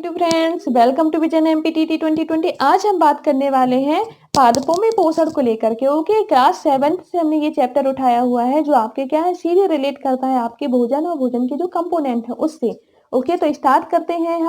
To friends, welcome to vision MPTT 2020। आज हम बात करने वाले हैं पादपों में पोषण को लेकर के। ओके, क्लास 7 से हमने ये चैप्टर उठाया हुआ है जो आपके क्या है, सीधे रिलेट करता है आपके भोजन और भोजन के जो कंपोनेंट है उससे। ओके, तो स्टार्ट करते हैं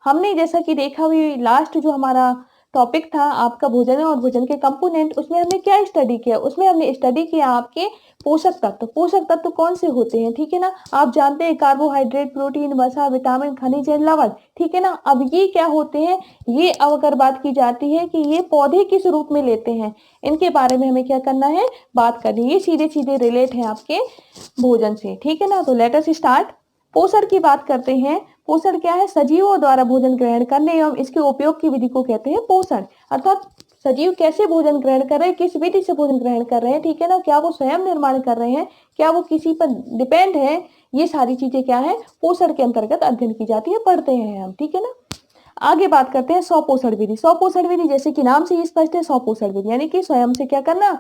हमने जैसा कि देखा हुई लास्ट जो हमारा टॉपिक था आपका भोजन और भोजन के कंपोनेंट, उसमें हमने क्या स्टडी किया? उसमें हमने स्टडी किया आपके पोषक तत्व। पोषक तत्व कौन से होते हैं, ठीक है ना? आप जानते हैं कार्बोहाइड्रेट, प्रोटीन, वसा, विटामिन, खनिज एंड लवण, ठीक है ना? अब ये क्या होते हैं, ये अब अगर बात की जाती है कि ये पौधे किस रूप में लेते हैं, इनके बारे में हमें क्या करना है, बात करनी है। ये सीधे सीधे रिलेट है आपके भोजन से, ठीक है ना? तो लेट अस स्टार्ट। पोषण की बात करते हैं। पोषण क्या है? सजीवों द्वारा भोजन ग्रहण करने एवं इसके उपयोग की विधि को कहते हैं पोषण। अर्थात सजीव कैसे भोजन ग्रहण कर रहे हैं, किस विधि से भोजन ग्रहण कर रहे हैं, ठीक है ना? क्या वो स्वयं निर्माण कर रहे हैं, क्या वो किसी पर डिपेंड है, ये सारी चीजें क्या है, पोषण के अंतर्गत अध्ययन की जाती है, पढ़ते हैं हम, ठीक है ना? आगे बात करते हैं स्वपोषण विधि। स्वपोषण विधि जैसे कि नाम से ही स्पष्ट है, स्वपोषण विधि यानी कि स्वयं से क्या करना,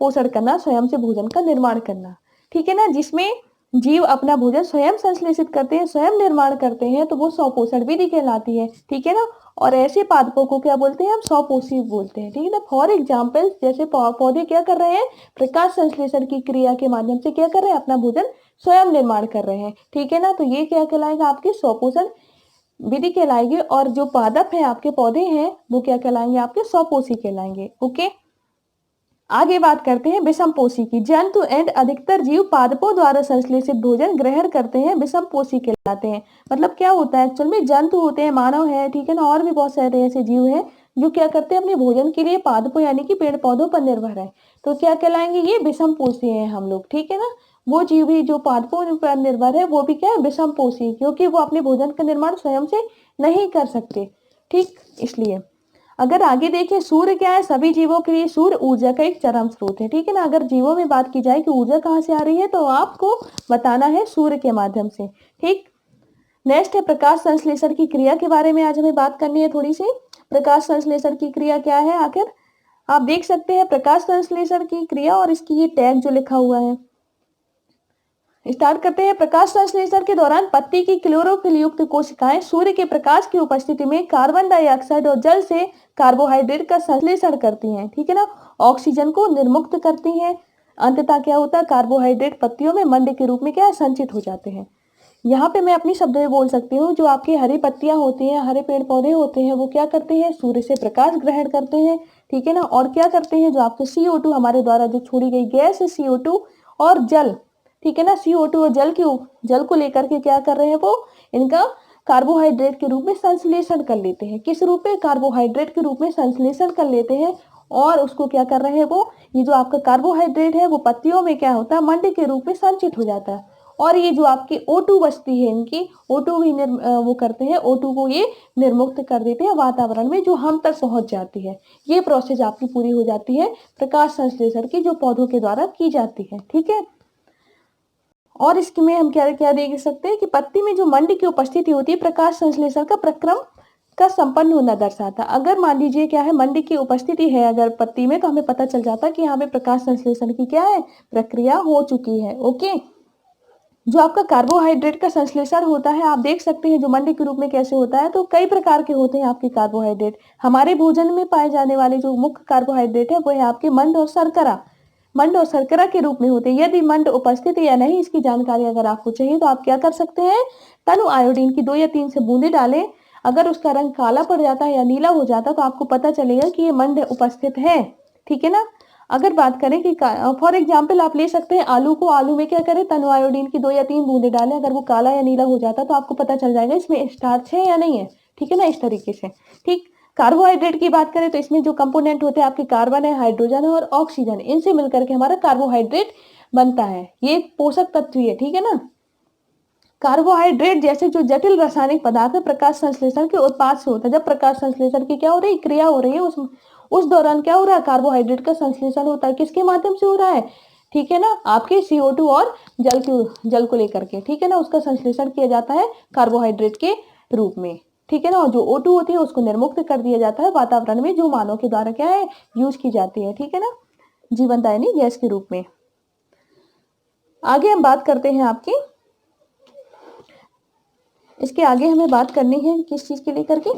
पोषण करना, स्वयं से भोजन का निर्माण करना, ठीक है ना? जिसमें जीव अपना भोजन स्वयं संश्लेषित करते हैं, स्वयं निर्माण करते हैं, तो वो स्वपोषण विधि कहलाती है, ठीक है ना? और ऐसे पादपों को क्या बोलते हैं हम, स्वपोषी बोलते हैं, ठीक है ना? फॉर एग्जाम्पल जैसे पौधे क्या कर रहे हैं, प्रकाश संश्लेषण की क्रिया के माध्यम से क्या कर रहे हैं, अपना भोजन स्वयं निर्माण कर रहे हैं, ठीक है ना? तो ये क्या कहलाएगा, आपके स्वपोषण विधि कहलाएगी। और जो पादप है आपके पौधे हैं वो क्या कहलाएंगे, आपके स्वपोषी कहलाएंगे। ओके, आगे बात करते हैं विषमपोषी की। जंतु एंड अधिकतर जीव पादपों द्वारा संश्लेषित भोजन ग्रहण करते हैं, विषमपोषी कहलाते हैं। मतलब क्या होता है, एक्चुअल में जंतु होते हैं, मानव है, ठीक है ना, और भी बहुत सारे ऐसे जीव हैं जो क्या करते हैं, अपने भोजन के लिए पादपों यानी कि पेड़ पौधों पर निर्भर है, तो क्या कहलाएंगे, ये विषमपोषी हैं हम लोग, ठीक है ना? वो जीव भी जो पादपों पर निर्भर है वो भी क्या है, विषमपोषी, क्योंकि वो अपने भोजन का निर्माण स्वयं से नहीं कर सकते, ठीक? इसलिए अगर आगे देखें, सूर्य क्या है, सभी जीवों के लिए सूर्य ऊर्जा का एक चरम स्रोत है, ठीक है ना? अगर जीवों में बात की जाए कि ऊर्जा कहाँ से आ रही है, तो आपको बताना है सूर्य के माध्यम से, ठीक? नेक्स्ट है प्रकाश संश्लेषण की क्रिया के बारे में आज हमें बात करनी है थोड़ी सी। प्रकाश संश्लेषण की क्रिया क्या है आखिर, आप देख सकते हैं प्रकाश संश्लेषण की क्रिया और इसकी ये टैग जो लिखा हुआ है। स्टार्ट करते हैं। प्रकाश संश्लेषण के दौरान पत्ती की क्लोरोफिल युक्त कोशिकाएं सूर्य के प्रकाश की उपस्थिति में कार्बन डाइऑक्साइड और जल से कार्बोहाइड्रेट का संश्लेषण करती हैं, ठीक है ना? ऑक्सीजन को निर्मुक्त करती हैं। अंततः क्या होता है, कार्बोहाइड्रेट पत्तियों में मंड के रूप में क्या संचित हो जाते हैं। यहाँ पे मैं अपनी शब्दों में बोल सकती हूँ, जो आपकी हरी पत्तियां होती हैं, हरे पेड़ पौधे होते हैं, वो क्या करते हैं, सूर्य से प्रकाश ग्रहण करते हैं, ठीक है ना? और क्या करते हैं, जो आपके CO2 हमारे द्वारा जो छोड़ी गई गैस है, CO2 और जल, ठीक है ना, CO2 और जल को लेकर के क्या कर रहे हैं, वो इनका कार्बोहाइड्रेट के रूप में संश्लेषण कर लेते हैं। किस रूप में, कार्बोहाइड्रेट के रूप में संश्लेषण कर लेते हैं। और उसको क्या कर रहे हैं, वो ये जो आपका कार्बोहाइड्रेट है वो पत्तियों में क्या होता है, मंड के रूप में संचित हो जाता है। और ये जो आपकी O2 बचती है, इनकी O2 भी वो करते हैं, O2 को ये निर्मुक्त कर देते हैं वातावरण में, जो हम तक पहुंच जाती है। ये प्रोसेस आपकी पूरी हो जाती है प्रकाश संश्लेषण की, जो पौधों के द्वारा की जाती है, ठीक है? और इसके में हम क्या क्या देख सकते हैं कि पत्ती में जो मंड की उपस्थिति होती है, प्रकाश संश्लेषण का प्रक्रम का संपन्न होना दर्शाता। अगर मान लीजिए क्या है, मंड की उपस्थिति है अगर पत्ती में, तो हमें पता चल जाता है कि यहाँ पे प्रकाश संश्लेषण की क्या है, प्रक्रिया हो चुकी है। ओके, जो आपका कार्बोहाइड्रेट का संश्लेषण होता है, आप देख सकते हैं जो मंड के रूप में कैसे होता है, तो कई प्रकार के होते हैं आपके कार्बोहाइड्रेट। हमारे भोजन में पाए जाने वाले जो मुख्य कार्बोहाइड्रेट है वो है आपके मंड और शर्करा। मंड और शर्करा के रूप में होते हैं। यदि मंड उपस्थित है या नहीं, इसकी जानकारी अगर आपको चाहिए तो आप क्या कर सकते हैं, तनु आयोडीन की 2 या 3 से बूंदे डालें। अगर उसका रंग काला पड़ जाता है या नीला हो जाता है तो आपको पता चलेगा कि ये मंड उपस्थित है, ठीक है ना? अगर बात करें कि फॉर एग्जाम्पल आप ले सकते हैं आलू को, आलू में क्या करें, तनु आयोडीन की 2 या 3 बूंदे डालें। अगर वो काला या नीला हो जाता है तो आपको पता चल जाएगा इसमें स्टार्च है या नहीं है, ठीक है ना? इस तरीके से, ठीक। कार्बोहाइड्रेट की बात करें तो इसमें जो कंपोनेंट होते हैं आपके कार्बन है, हाइड्रोजन है और ऑक्सीजन, इनसे मिलकर के हमारा कार्बोहाइड्रेट बनता है। ये पोषक तत्व है, ठीक है ना? कार्बोहाइड्रेट जैसे जो जटिल रासायनिक पदार्थ है प्रकाश संश्लेषण के उत्पाद से होता है। जब प्रकाश संश्लेषण की क्या हो रही है, क्रिया हो रही है, उस दौरान क्या हो रहा है, कार्बोहाइड्रेट का संश्लेषण होता है। किसके माध्यम से हो रहा है, ठीक है ना? आपके CO2 और जल को लेकर के, ठीक है ना, उसका संश्लेषण किया जाता है कार्बोहाइड्रेट के रूप में, ठीक है ना? और जो O2 होती है उसको निर्मुक्त कर दिया जाता है वातावरण में, जो मानव के द्वारा क्या है, यूज की जाती है, ठीक है ना, जीवनदायिनी गैस के रूप में। आगे हम बात करते हैं आपकी इसके आगे हमें बात करनी है किस चीज के लेकर के,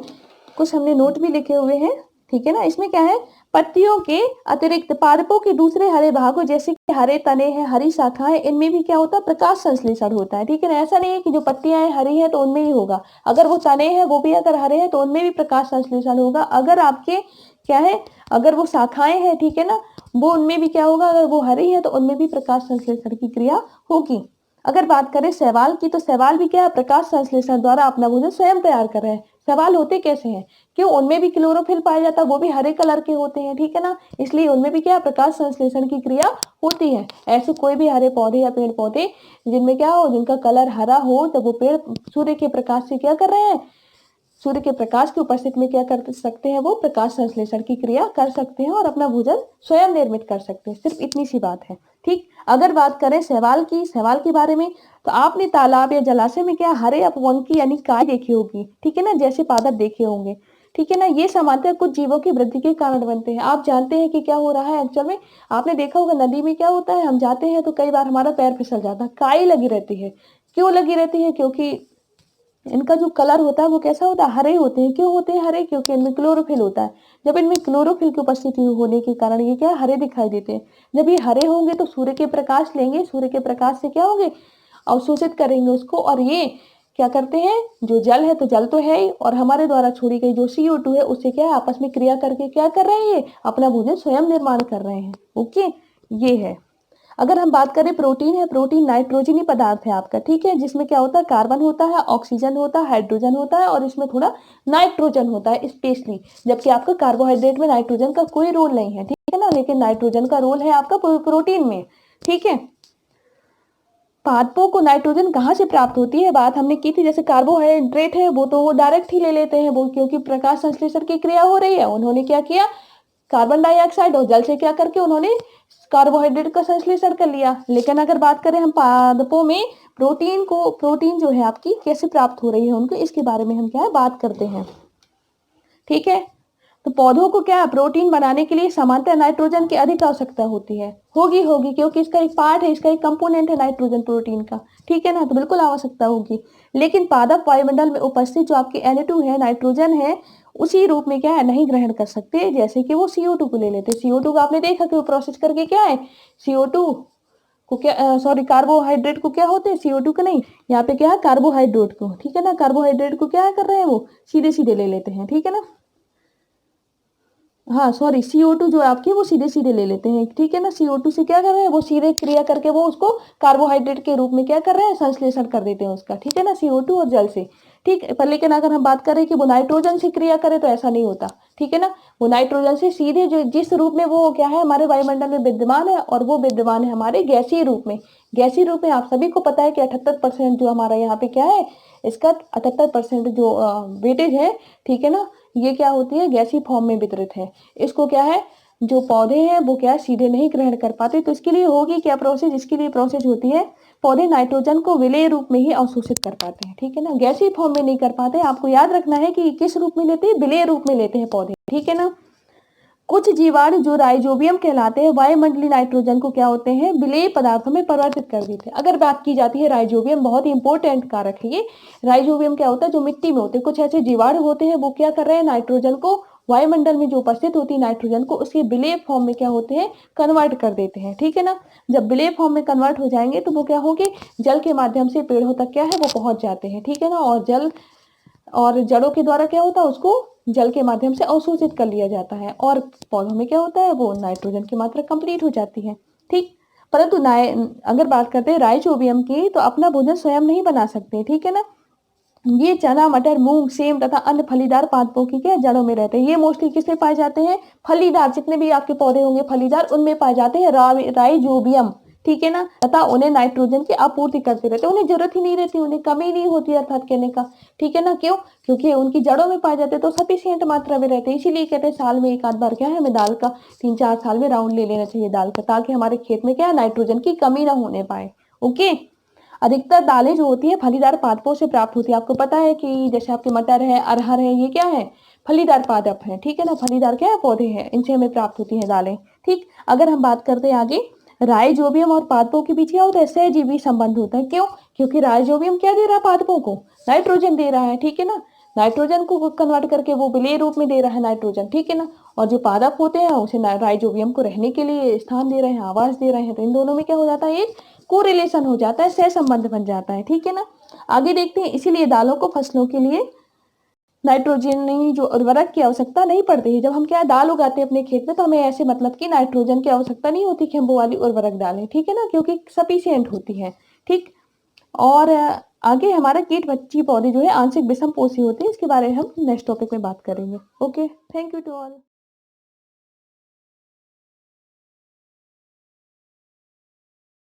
कुछ हमने नोट भी लिखे हुए हैं, ठीक है ना। इसमें क्या है, पत्तियों के अतिरिक्त पादपों के दूसरे हरे भागों जैसे कि हरे तने हैं, हरी शाखाएं, इनमें भी क्या होता है, प्रकाश संश्लेषण होता है, ठीक है ना। ऐसा नहीं है कि जो पत्तियां हैं हरी हैं तो उनमें ही होगा, अगर वो तने हैं वो भी अगर हरे हैं तो उनमें भी प्रकाश संश्लेषण होगा। अगर आपके क्या है, अगर वो शाखाएं हैं, ठीक है ना, वो उनमें भी क्या होगा, अगर वो हरी है तो उनमें भी प्रकाश संश्लेषण की क्रिया होगी। अगर बात करें शैवाल की, तो शैवाल भी क्या है, प्रकाश संश्लेषण द्वारा अपना भोजन स्वयं तैयार कर रहे हैं। शैवाल होते कैसे हैं, क्यों, उनमें भी क्लोरोफिल पाया जाता है, वो भी हरे कलर के होते हैं, ठीक है ना, इसलिए उनमें भी क्या है, प्रकाश संश्लेषण की क्रिया होती है। ऐसे कोई भी हरे पौधे या पेड़ पौधे जिनमें क्या हो, जिनका कलर हरा हो, तो वो पेड़ सूर्य के प्रकाश से क्या कर रहे हैं, सूर्य के प्रकाश की उपस्थिति में क्या कर सकते हैं, वो प्रकाश संश्लेषण की क्रिया कर सकते हैं और अपना भोजन स्वयं निर्मित कर सकते हैं। सिर्फ इतनी सी बात है, ठीक। अगर बात करें शैवाल की, शैवाल के बारे में, तो आपने तालाब या जलाशय में क्या हरे अपवंकी यानी काय देखी होगी, ठीक है ना, जैसे पादप देखे होंगे, ठीक है ना। ये सामान्यतः कुछ जीवों की वृद्धि के कारण बनते हैं। आप जानते हैं कि क्या हो रहा है एक्चुअल में, आपने देखा होगा नदी में क्या होता है, हम जाते हैं तो कई बार हमारा पैर फिसल जाता है, काई लगी रहती है। क्यों लगी रहती है, क्योंकि इनका जो कलर होता है वो कैसा होता है, हरे होते हैं। क्यों होते हैं हरे, क्योंकि इनमें क्लोरोफिल होता है। जब इनमें क्लोरोफिल की उपस्थिति होने के कारण ये क्या हरे दिखाई देते हैं। जब ये हरे होंगे तो सूर्य के प्रकाश लेंगे, सूर्य के प्रकाश से क्या होंगे, अवशोषित करेंगे उसको, और ये क्या करते हैं, जो जल है तो जल तो है ही, और हमारे द्वारा छोड़ी गई जो CO2 है उससे क्या है, आपस में क्रिया करके क्या कर रहे हैं, ये अपना भोजन स्वयं निर्माण कर रहे हैं। ओके, ये है। अगर हम बात करें प्रोटीन है, प्रोटीन नाइट्रोजनी पदार्थ है आपका, ठीक है, जिसमें क्या होता है, कार्बन होता है, ऑक्सीजन होता है, हाइड्रोजन होता है, और इसमें थोड़ा नाइट्रोजन होता है स्पेशली। जबकि आपका कार्बोहाइड्रेट में नाइट्रोजन का कोई रोल नहीं है, ठीक है ना, लेकिन नाइट्रोजन का रोल है आपका प्रोटीन में, ठीक है। पादपों को नाइट्रोजन कहाँ से प्राप्त होती है, बात हमने की थी, जैसे कार्बोहाइड्रेट है वो तो वो डायरेक्ट ही ले लेते हैं वो, क्योंकि प्रकाश संश्लेषण की क्रिया हो रही है, उन्होंने क्या किया, कार्बन डाइऑक्साइड और जल से क्या करके उन्होंने कार्बोहाइड्रेट का संश्लेषण कर लिया। लेकिन अगर बात करें हम पादपों में प्रोटीन को, प्रोटीन जो है आपकी कैसे प्राप्त हो रही है उनको, इसके बारे में हम क्या है बात करते हैं, ठीक है। तो पौधों को क्या प्रोटीन बनाने के लिए सामान्यतः नाइट्रोजन की अधिक आवश्यकता होती है, होगी क्योंकि इसका एक पार्ट है, इसका एक कंपोनेंट है नाइट्रोजन प्रोटीन का, ठीक है ना, तो बिल्कुल आवश्यकता होगी। लेकिन पादप वायुमंडल में उपस्थित जो आपकी Na2 है, नाइट्रोजन है, उसी रूप में क्या है नहीं ग्रहण कर सकते, जैसे कि वो CO2 को ले लेते। CO2 को आपने देखा कि वो प्रोसेस करके क्या है, CO2 को क्या, सॉरी, कार्बोहाइड्रेट को क्या होते हैं, CO2 को नहीं, यहाँ पे क्या है कार्बोहाइड्रेट को, ठीक है ना, कार्बोहाइड्रेट को क्या कर रहे हैं वो सीधे सीधे ले लेते हैं, ठीक है ना, हाँ सॉरी, CO2 जो है आपकी वो सीधे सीधे ले लेते हैं, ठीक है ना। CO2 से क्या कर रहे हैं, वो सीधे क्रिया करके वो उसको कार्बोहाइड्रेट के रूप में क्या कर रहे हैं, संश्लेषण कर देते हैं उसका, ठीक है ना, CO2 और जल से, ठीक है। पर लेकिन अगर हम बात करें कि वो नाइट्रोजन से क्रिया करे तो ऐसा नहीं होता, ठीक है ना। वो नाइट्रोजन से सीधे जो जिस रूप में वो क्या है हमारे वायुमंडल में विद्यमान है, और वो विद्यमान है हमारे गैसीय रूप में। गैसीय रूप में आप सभी को पता है कि 78% जो हमारा यहाँ पे क्या है, इसका 78% जो वेटेज है, ठीक है ना, ये क्या होती है, गैसीय फॉर्म में वितरित है। इसको क्या है, जो पौधे हैं वो क्या सीधे नहीं ग्रहण कर पाते, तो इसके लिए होगी क्या प्रोसेस, इसके लिए प्रोसेस होती है, पौधे नाइट्रोजन को विलेय रूप में ही अवशोषित कर पाते हैं, ठीक है ना, गैसीय फॉर्म में नहीं कर पाते। आपको याद रखना है कि किस रूप में लेते हैं, विलेय रूप में लेते हैं पौधे, ठीक है ना। कुछ जीवाणु जो राइजोबियम कहलाते हैं, वायुमंडलीय नाइट्रोजन को क्या होते हैं, विलेय पदार्थों में परिवर्तित कर देते हैं। अगर बात की जाती है राइजोबियम, बहुत ही इंपॉर्टेंट कारक है ये। राइजोबियम क्या होता है, जो मिट्टी में होते हैं, कुछ ऐसे जीवाणु होते हैं वो क्या कर रहे हैं, नाइट्रोजन को, वायुमंडल में जो उपस्थित होती है नाइट्रोजन को, उसके विलेय फॉर्म में क्या होते हैं, कन्वर्ट कर देते हैं, ठीक है ना। जब विलेय फॉर्म में कन्वर्ट हो जाएंगे तो वो क्या होंगे, जल के माध्यम से पेड़ों तक क्या है वो पहुंच जाते हैं, ठीक है ना, और जल और जड़ों के द्वारा क्या होता है, उसको जल के माध्यम से अवशोषित कर लिया जाता है, और पौधों में क्या होता है, वो नाइट्रोजन की मात्रा कंप्लीट हो जाती है, ठीक। परंतु अगर बात करते हैं राइजोबियम की, तो अपना भोजन स्वयं नहीं बना सकते, ठीक है ना। ये चना, मटर, मूंग, सेम तथा अन्य फलीदार पादपों की क्या जड़ों में रहते हैं। ये मोस्टली किसमें पाए जाते हैं, फलीदार, जितने भी आपके पौधे होंगे फलीदार, उनमें पाए जाते हैं राइजोबियम, ठीक है ना, तथा उन्हें नाइट्रोजन की आपूर्ति करते रहते हैं, उन्हें जरूरत ही नहीं रहती, उन्हें कमी नहीं होती, अर्थात कहने का, ठीक है ना। क्यों, क्योंकि उनकी जड़ों में पाए जाते हैं तो सफिशियंट मात्रा में रहते हैं, इसीलिए कहते हैं साल में एक आध बार क्या है हमें दाल का 3-4 साल में राउंड ले लेना चाहिए दाल का, ताकि हमारे खेत में क्या है नाइट्रोजन की कमी ना होने पाए। ओके, अधिकतर दालें जो होती है फलीदार पादपों से प्राप्त होती है। आपको पता है कि जैसे आपके मटर है, अरहर है, ये क्या है, फलीदार पादप है, ठीक है ना, फलीदार क्या है पौधे हैं, इनसे हमें प्राप्त होती है दालें, ठीक। अगर हम बात करते हैं आगे, राइजोबियम और पादपों के बीच क्या होता है, सहजीवी संबंध होता है। क्यों, क्योंकि राइजोबियम क्या दे रहा है पादपों को? नाइट्रोजन दे रहा है, ठीक है ना। नाइट्रोजन को कन्वर्ट करके वो विलेय रूप में दे रहा है नाइट्रोजन, ठीक है ना। और जो पादप होते हैं उसे राइजोबियम को रहने के लिए स्थान दे रहे हैं, आवास दे रहे हैं। तो इन दोनों में क्या हो जाता है, एक कोरिलेशन हो जाता है, सहसंबंध बन जाता है, ठीक है ना। आगे देखते हैं, इसीलिए दालों को फसलों के लिए नाइट्रोजन जो उर्वरक की आवश्यकता नहीं पड़ती है। जब हम क्या दाल उगाते हैं अपने खेत में, तो हमें ऐसे मतलब कि नाइट्रोजन की आवश्यकता नहीं होती कि हम वो वाली उर्वरक डालें, ठीक है ना, क्योंकि सफिशियंट होती है, ठीक। और आगे हमारा कीट बच्ची पौधे जो है आंशिक विषम पोषी होते हैं, इसके बारे में हम नेक्स्ट टॉपिक में बात करेंगे। Okay, thank you to all.